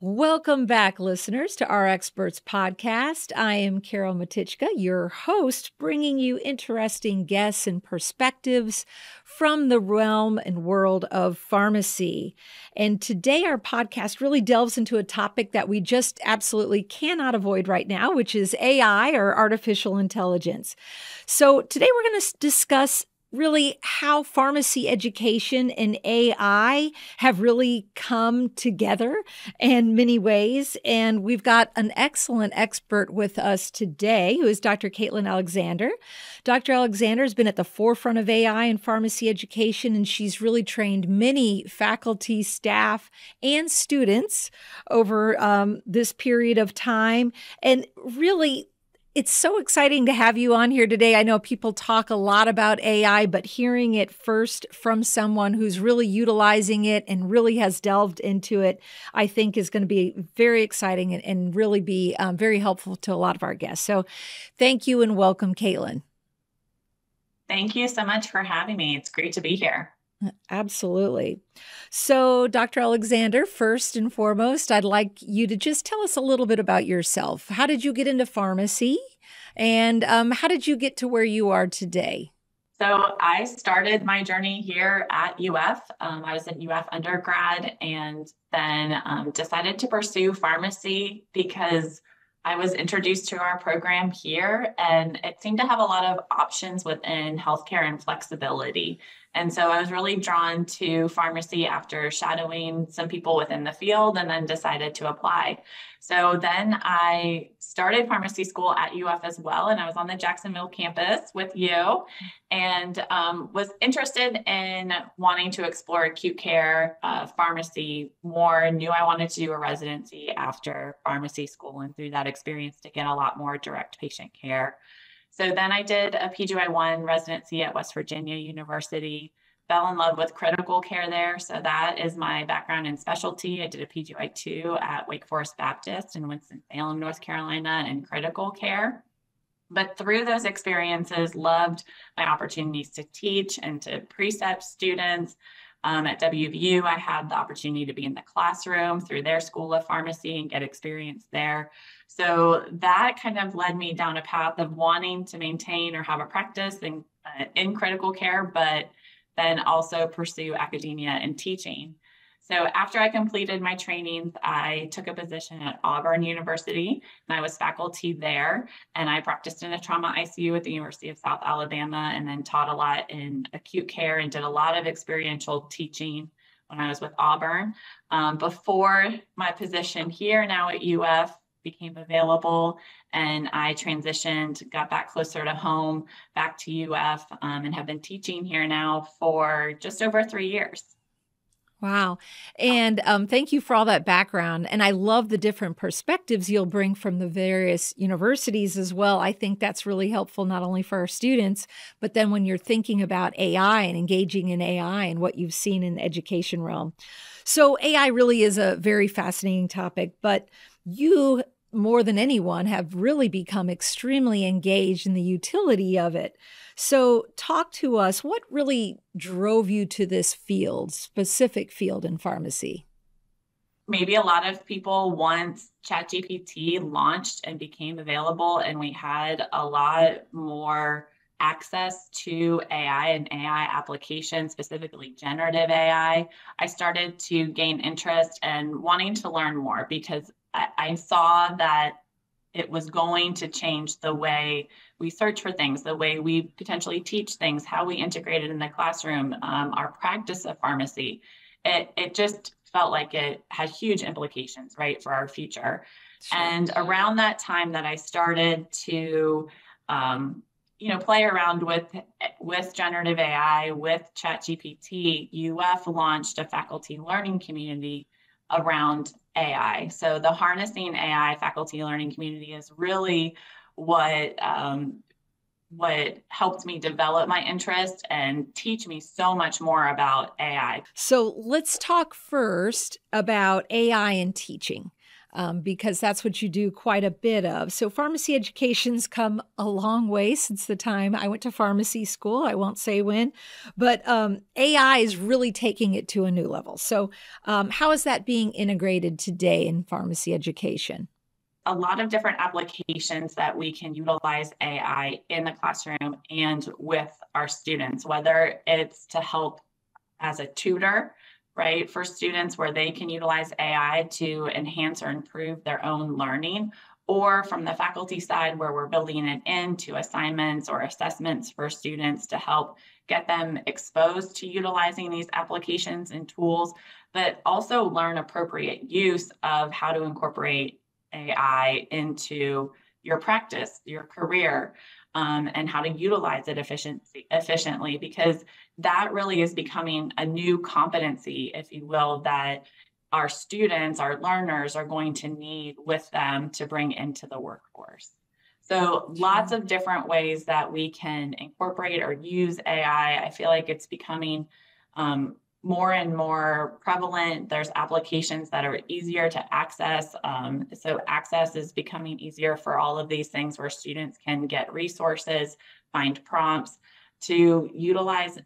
Welcome back, listeners, to Our Experts podcast. I am Carol Matichka, your host, bringing you interesting guests and perspectives from the realm and world of pharmacy. And today, our podcast really delves into a topic that we just absolutely cannot avoid right now, which is AI, or artificial intelligence. So today, we're going to discuss really how pharmacy education and AI have really come together in many ways. And we've got an excellent expert with us today, who is Dr. Kaitlin Alexander. Dr. Alexander has been at the forefront of AI in pharmacy education, and she's really trained many faculty, staff, and students over this period of time. And really, it's so exciting to have you on here today. I know people talk a lot about AI, but hearing it first from someone who's really utilizing it and really has delved into it, I think is going to be very exciting and really be very helpful to a lot of our guests. So thank you and welcome, Kaitlin. Thank you so much for having me. It's great to be here. Absolutely. So, Dr. Alexander, first and foremost, I'd like you to just tell us a little bit about yourself. How did you get into pharmacy? And how did you get to where you are today? So I started my journey here at UF. I was an UF undergrad and then decided to pursue pharmacy because I was introduced to our program here, and it seemed to have a lot of options within healthcare and flexibility. And so I was really drawn to pharmacy after shadowing some people within the field and then decided to apply. So then I started pharmacy school at UF as well, and I was on the Jacksonville campus with you and was interested in wanting to explore acute care pharmacy more, knew I wanted to do a residency after pharmacy school, and through that experience to get a lot more direct patient care. So then I did a PGY1 residency at West Virginia University, fell in love with critical care there. So that is my background and specialty. I did a PGY2 at Wake Forest Baptist in Winston-Salem, North Carolina, in critical care. But through those experiences, loved my opportunities to teach and to precept students. At WVU, I had the opportunity to be in the classroom through their School of Pharmacy and get experience there. So that kind of led me down a path of wanting to maintain or have a practice in critical care, but then also pursue academia and teaching. So after I completed my trainings, I took a position at Auburn University, and I was faculty there. And I practiced in a trauma ICU at the University of South Alabama, and then taught a lot in acute care and did a lot of experiential teaching when I was with Auburn. Before my position here now at UF became available, and I transitioned, got back closer to home, back to UF, and have been teaching here now for just over 3 years. Wow. And thank you for all that background. And I love the different perspectives you'll bring from the various universities as well. I think that's really helpful, not only for our students, but then when you're thinking about AI and engaging in AI and what you've seen in the education realm. So AI really is a very fascinating topic, but you, more than anyone, have really become extremely engaged in the utility of it. So talk to us, what really drove you to this field, specific field in pharmacy? Maybe a lot of people, once ChatGPT launched and became available, and we had a lot more access to AI and AI applications, specifically generative AI, I started to gain interest and wanting to learn more because I saw that it was going to change the way we search for things, the way we potentially teach things, how we integrate it in the classroom, our practice of pharmacy. It just felt like it had huge implications, right, for our future. Sure. And around that time that I started to, play around with generative AI, with ChatGPT, UF launched a faculty learning community around AI. So the Harnessing AI faculty learning community is really what helped me develop my interest and teach me so much more about AI. So let's talk first about AI and teaching. because that's what you do quite a bit of. So pharmacy education's come a long way since the time I went to pharmacy school. I won't say when, but AI is really taking it to a new level. So how is that being integrated today in pharmacy education? A lot of different applications that we can utilize AI in the classroom and with our students, whether it's to help as a tutor, right, for students where they can utilize AI to enhance or improve their own learning, or from the faculty side where we're building it into assignments or assessments for students to help get them exposed to utilizing these applications and tools, but also learn appropriate use of how to incorporate AI into your practice, your career, and how to utilize it efficiently, because that really is becoming a new competency, if you will, that our students, our learners are going to need with them to bring into the workforce. So lots of different ways that we can incorporate or use AI. I feel like it's becoming more and more prevalent. There's applications that are easier to access. So access is becoming easier for all of these things where students can get resources, find prompts to utilize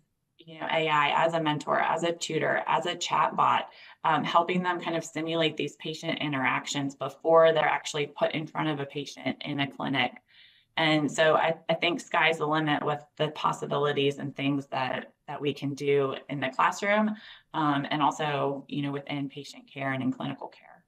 AI as a mentor, as a tutor, as a chatbot, helping them kind of simulate these patient interactions before they're actually put in front of a patient in a clinic. And so I think sky's the limit with the possibilities and things that we can do in the classroom, and also, within patient care and in clinical care.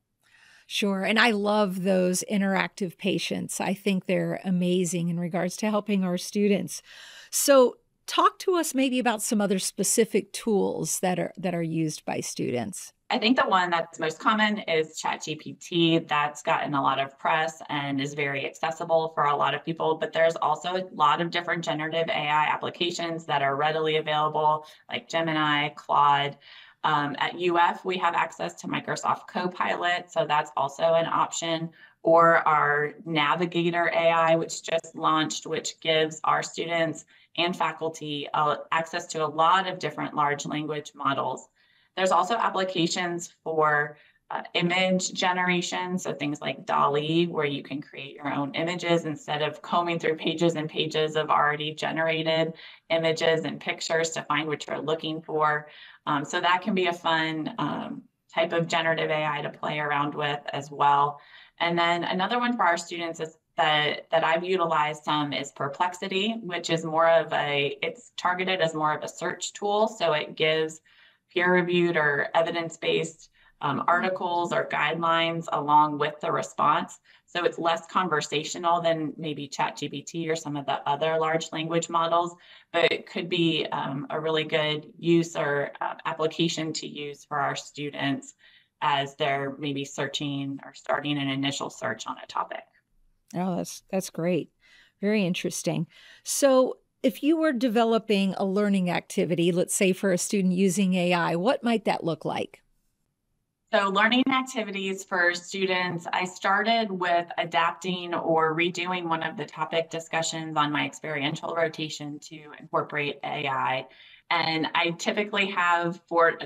Sure. And I love those interactive patients. I think they're amazing in regards to helping our students. So talk to us maybe about some other specific tools that are used by students. I think the one that's most common is ChatGPT. That's gotten a lot of press and is very accessible for a lot of people, but there's also a lot of different generative AI applications that are readily available, like Gemini, Claude. At UF, we have access to Microsoft Copilot, so that's also an option, or our Navigator AI, which just launched, which gives our students and faculty access to a lot of different large language models. There's also applications for image generation, so things like DALL-E, where you can create your own images instead of combing through pages and pages of already generated images and pictures to find what you're looking for. So that can be a fun type of generative AI to play around with as well. And then another one for our students is that I've utilized some is Perplexity, which is it's targeted as more of a search tool. So it gives peer-reviewed or evidence-based articles or guidelines along with the response. So it's less conversational than maybe ChatGPT or some of the other large language models, but it could be a really good use or application to use for our students as they're maybe searching or starting an initial search on a topic. Oh, that's great. Very interesting. So if you were developing a learning activity, let's say for a student using AI, what might that look like? So learning activities for students, I started with adapting or redoing one of the topic discussions on my experiential rotation to incorporate AI. And I typically have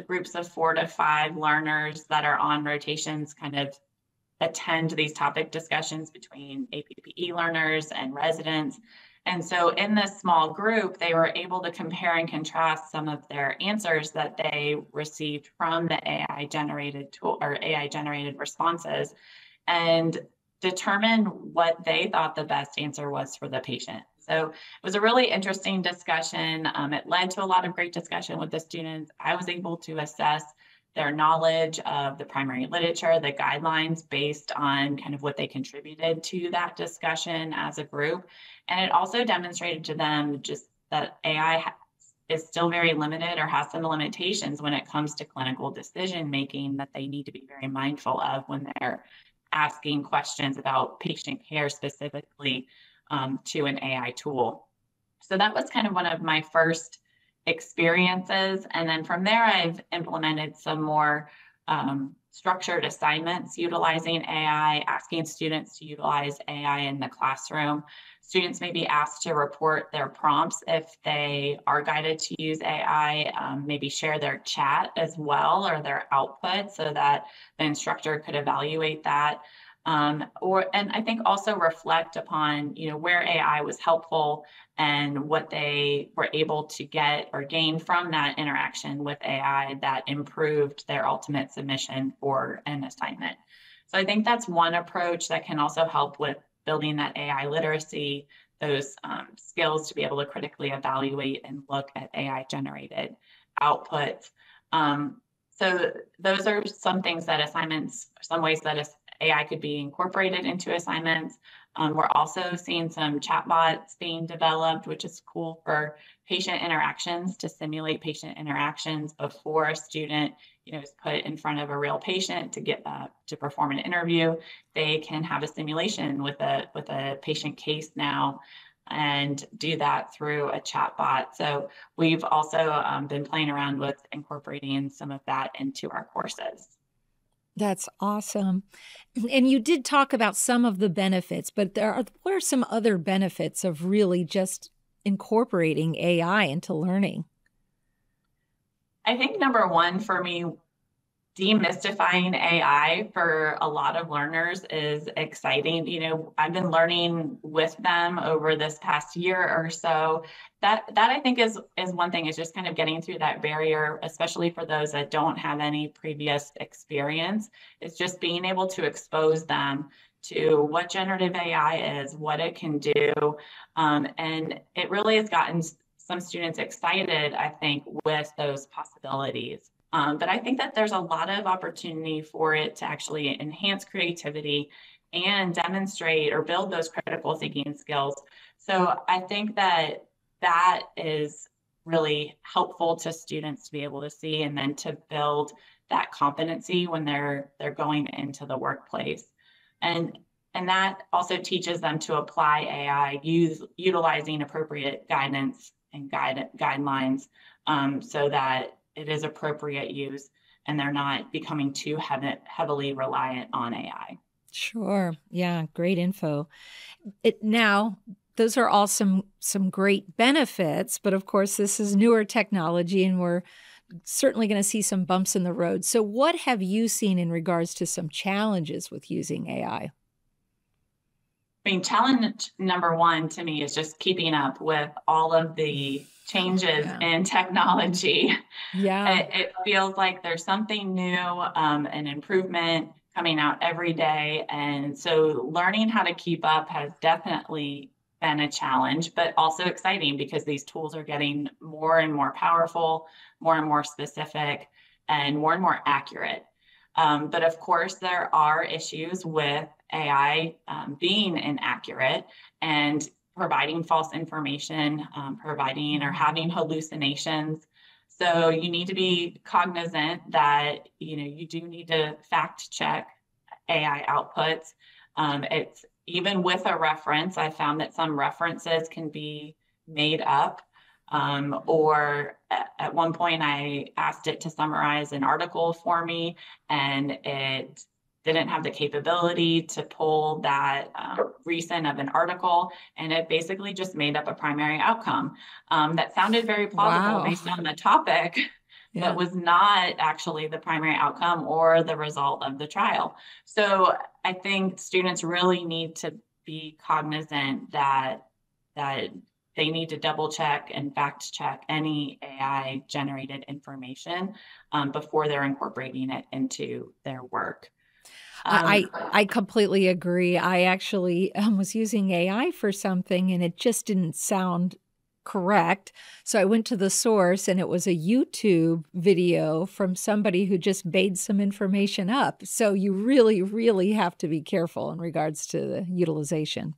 groups of 4 to 5 learners that are on rotations kind of attend these topic discussions between APPE learners and residents. And so in this small group, they were able to compare and contrast some of their answers that they received from the AI generated tool or AI generated responses and determine what they thought the best answer was for the patient. So it was a really interesting discussion. It led to a lot of great discussion with the students. I was able to assess their knowledge of the primary literature, the guidelines based on kind of what they contributed to that discussion as a group. And it also demonstrated to them just that AI is still very limited or has some limitations when it comes to clinical decision making that they need to be very mindful of when they're asking questions about patient care specifically to an AI tool. So that was kind of one of my first experiences. And then from there, I've implemented some more structured assignments utilizing AI, asking students to utilize AI in the classroom. Students may be asked to report their prompts if they are guided to use AI, maybe share their chat as well or their output so that the instructor could evaluate that. And I think also reflect upon, where AI was helpful and what they were able to get or gain from that interaction with AI that improved their ultimate submission for an assignment. So I think that's one approach that can also help with building that AI literacy, those skills to be able to critically evaluate and look at AI generated outputs. So those are some things that some ways that AI could be incorporated into assignments. We're also seeing some chatbots being developed, which is cool for patient interactions, to simulate patient interactions before a student, is put in front of a real patient to perform an interview. They can have a simulation with a patient case now and do that through a chatbot. So we've also been playing around with incorporating some of that into our courses. That's awesome. And you did talk about some of the benefits, but what are some other benefits of really just incorporating AI into learning? I think number one for me, demystifying AI for a lot of learners is exciting. I've been learning with them over this past year or so. That I think is one thing, is just kind of getting through that barrier, especially for those that don't have any previous experience. It's just being able to expose them to what generative AI is, what it can do. And it really has gotten some students excited, I think, with those possibilities. But I think that there's a lot of opportunity for it to actually enhance creativity and demonstrate or build those critical thinking skills. So I think that is really helpful to students to be able to see, and then to build that competency when they're going into the workplace. And that also teaches them to apply AI, utilizing appropriate guidance and guidelines, so that it is appropriate use and they're not becoming too heavily reliant on AI. Sure. Yeah. Great info. Now, those are all some great benefits, but of course, this is newer technology and we're certainly going to see some bumps in the road. So what have you seen in regards to some challenges with using AI? I mean, challenge number one to me is just keeping up with all of the changes in technology. Yeah. It feels like there's something new, an improvement coming out every day. And so learning how to keep up has definitely been a challenge, but also exciting because these tools are getting more and more powerful, more and more specific, and more accurate. But of course, there are issues with AI being inaccurate and providing false information, providing or having hallucinations. So you need to be cognizant that you do need to fact check AI outputs. It's even with a reference, I found that some references can be made up. Or at one point, I asked it to summarize an article for me, and it didn't have the capability to pull that recent of an article, and it basically just made up a primary outcome that sounded very plausible based on the topic, but was not actually the primary outcome or the result of the trial. So I think students really need to be cognizant that they need to double check and fact check any AI generated information before they're incorporating it into their work. I completely agree. I actually was using AI for something and it just didn't sound correct. So I went to the source and it was a YouTube video from somebody who just made some information up. So you really, really have to be careful in regards to the utilization.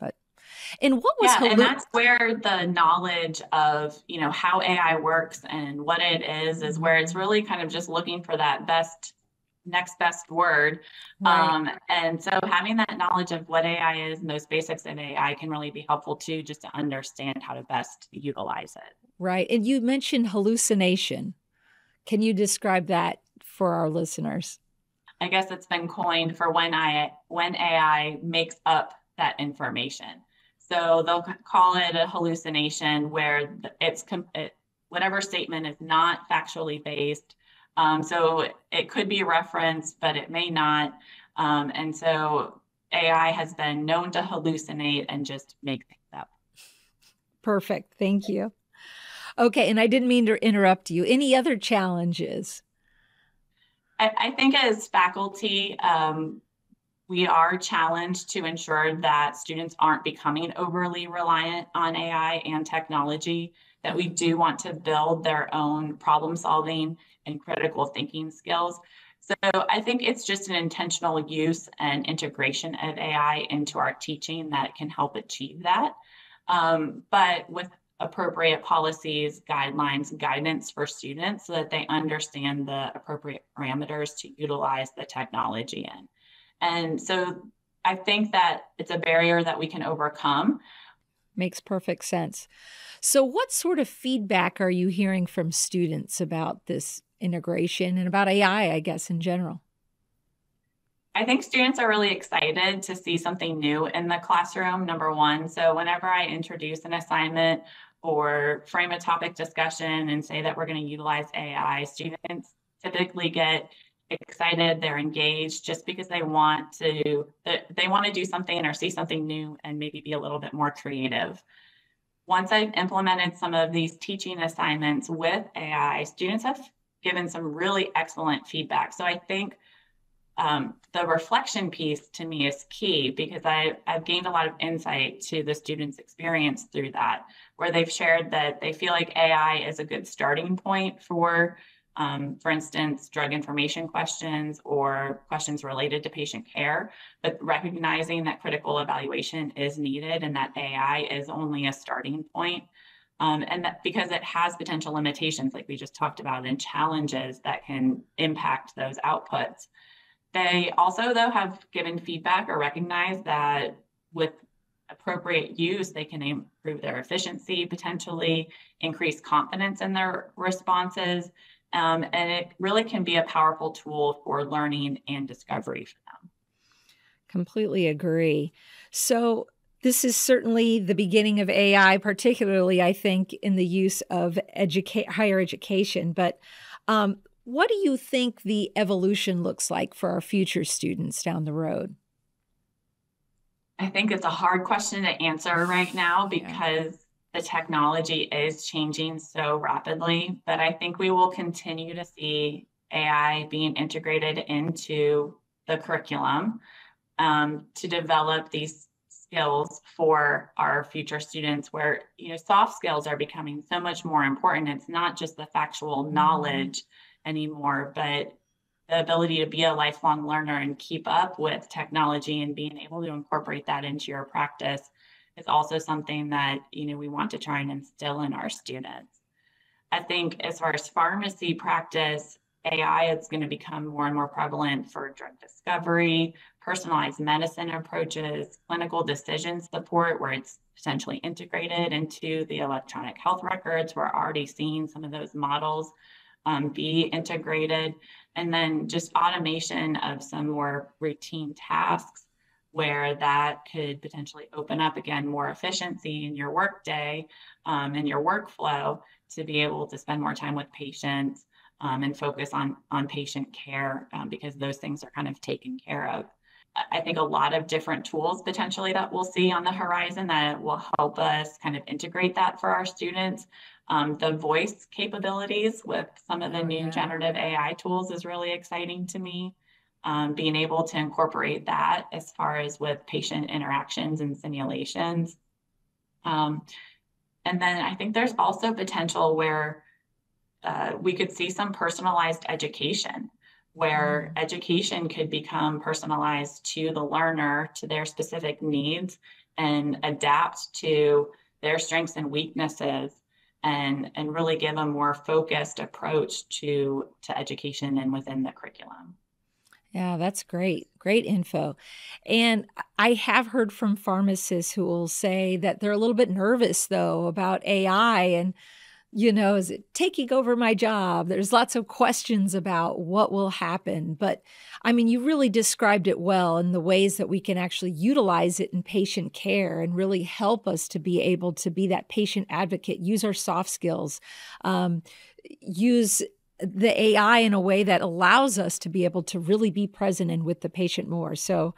And what was and that's where the knowledge of how AI works and what it is where it's really kind of just looking for that next best word. Right. And so having that knowledge of what AI is and those basics of AI can really be helpful too, just to understand how to best utilize it. Right. And you mentioned hallucination. Can you describe that for our listeners? I guess it's been coined for when AI makes up that information. So they'll call it a hallucination where whatever statement is not factually based. So it could be referenced, but it may not. And so AI has been known to hallucinate and just make things up. Perfect. Thank you. Okay. And I didn't mean to interrupt you. Any other challenges? I think as faculty, we are challenged to ensure that students aren't becoming overly reliant on AI and technology, that we do want to build their own problem solving and critical thinking skills. So I think it's just an intentional use and integration of AI into our teaching that can help achieve that. But with appropriate policies, guidelines, guidance for students so that they understand the appropriate parameters to utilize the technology in. And so I think that it's a barrier that we can overcome. Makes perfect sense. So what sort of feedback are you hearing from students about this integration and about AI, I guess, in general? I think students are really excited to see something new in the classroom, number one. So whenever I introduce an assignment or frame a topic discussion and say that we're going to utilize AI, students typically get excited, they're engaged just because they want to do something or see something new and maybe be a little bit more creative. Once I've implemented some of these teaching assignments with AI, students have given some really excellent feedback. So I think the reflection piece to me is key because I've gained a lot of insight to the students' experience through that, where they've shared that they feel like AI is a good starting point for instance, drug information questions or questions related to patient care, but recognizing that critical evaluation is needed and that AI is only a starting point. And that because it has potential limitations, like we just talked about, and challenges that can impact those outputs. They also, though, have given feedback or recognized that with appropriate use, they can improve their efficiency, potentially increase confidence in their responses. And it really can be a powerful tool for learning and discovery for them. Completely agree. So this is certainly the beginning of AI, particularly, I think, in the use of higher education. But what do you think the evolution looks like for our future students down the road? I think it's a hard question to answer right now because the technology is changing so rapidly, but I think we will continue to see AI being integrated into the curriculum to develop these skills for our future students where, soft skills are becoming so much more important. It's not just the factual knowledge anymore, but the ability to be a lifelong learner and keep up with technology and being able to incorporate that into your practice is also something that, we want to try and instill in our students. I think as far as pharmacy practice, AI is going to become more and more prevalent for drug discovery, personalized medicine approaches, clinical decision support, where it's potentially integrated into the electronic health records. We're already seeing some of those models be integrated. And then just automation of some more routine tasks where that could potentially open up, again, more efficiency in your workday and your workflow to be able to spend more time with patients and focus on patient care because those things are kind of taken care of. I think a lot of different tools potentially that we'll see on the horizon that will help us kind of integrate that for our students. The voice capabilities with some of the new generative AI tools is really exciting to me. Being able to incorporate that as far as with patient interactions and simulations. And then I think there's also potential where we could see some personalized education, where education could become personalized to the learner, to their specific needs, and adapt to their strengths and weaknesses, and really give a more focused approach to education and within the curriculum. Yeah, that's great. Great info. And I have heard from pharmacists who will say that they're a little bit nervous, though, about AI and Is it taking over my job? There's lots of questions about what will happen. But I mean, you really described it well in the ways that we can actually utilize it in patient care and really help us to be able to be that patient advocate, use our soft skills, use the AI in a way that allows us to be able to really be present and with the patient more. So,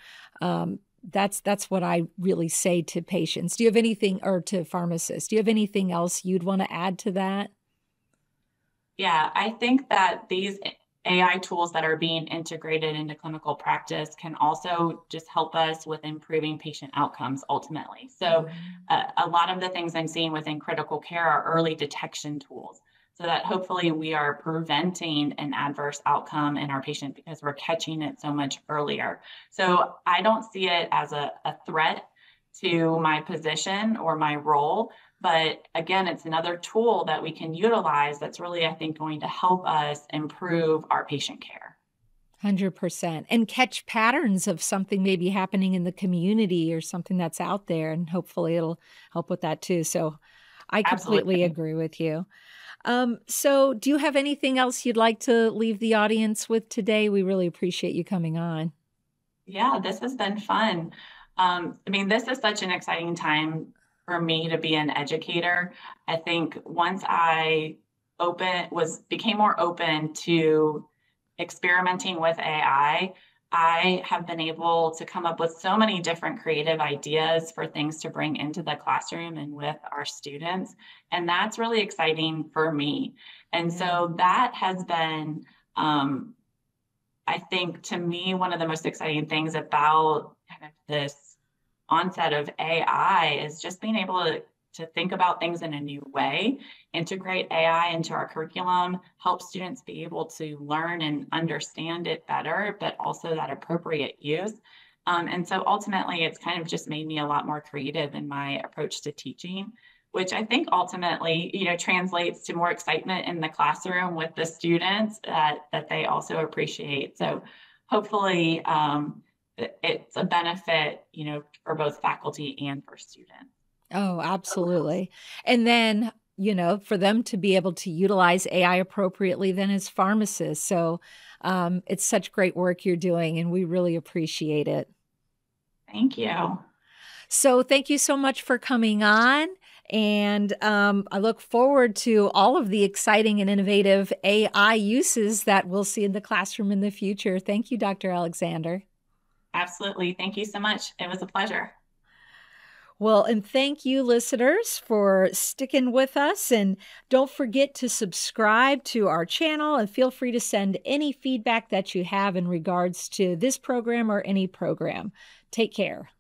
that's what I really say to patients. Do you have anything, or to pharmacists, do you have anything else you'd want to add to that? Yeah, I think that these AI tools that are being integrated into clinical practice can also just help us with improving patient outcomes ultimately. So, a lot of the things I'm seeing within critical care are early detection tools, so that hopefully we are preventing an adverse outcome in our patient because we're catching it so much earlier. So, I don't see it as a threat to my position or my role. But again, it's another tool that we can utilize that's really, I think, going to help us improve our patient care. 100%. And catch patterns of something maybe happening in the community or something that's out there, and hopefully it'll help with that too. So I completely Absolutely. agree with you. So do you have anything else you'd like to leave the audience with today? We really appreciate you coming on. Yeah, this has been fun. I mean, this is such an exciting time for me to be an educator. I think once I became more open to experimenting with I have been able to come up with so many different creative ideas for things to bring into the classroom and with our students. And that's really exciting for me. And so that has been, I think, to me, one of the most exciting things about kind of this onset of AI is just being able to think about things in a new way, integrate AI into our curriculum, help students be able to learn and understand it better, but also that appropriate use. And so ultimately, it's kind of just made me a lot more creative in my approach to teaching, which I think ultimately, translates to more excitement in the classroom with the students that they also appreciate. So hopefully, it's a benefit, for both faculty and for students. Oh, absolutely. And then, for them to be able to utilize AI appropriately then as pharmacists. So it's such great work you're doing, and we really appreciate it. Thank you. So thank you so much for coming on. And I look forward to all of the exciting and innovative AI uses that we'll see in the classroom in the future. Thank you, Dr. Alexander. Absolutely. Thank you so much. It was a pleasure. Well, and thank you, listeners, for sticking with us. And don't forget to subscribe to our channel, and feel free to send any feedback that you have in regards to this program or any program. Take care.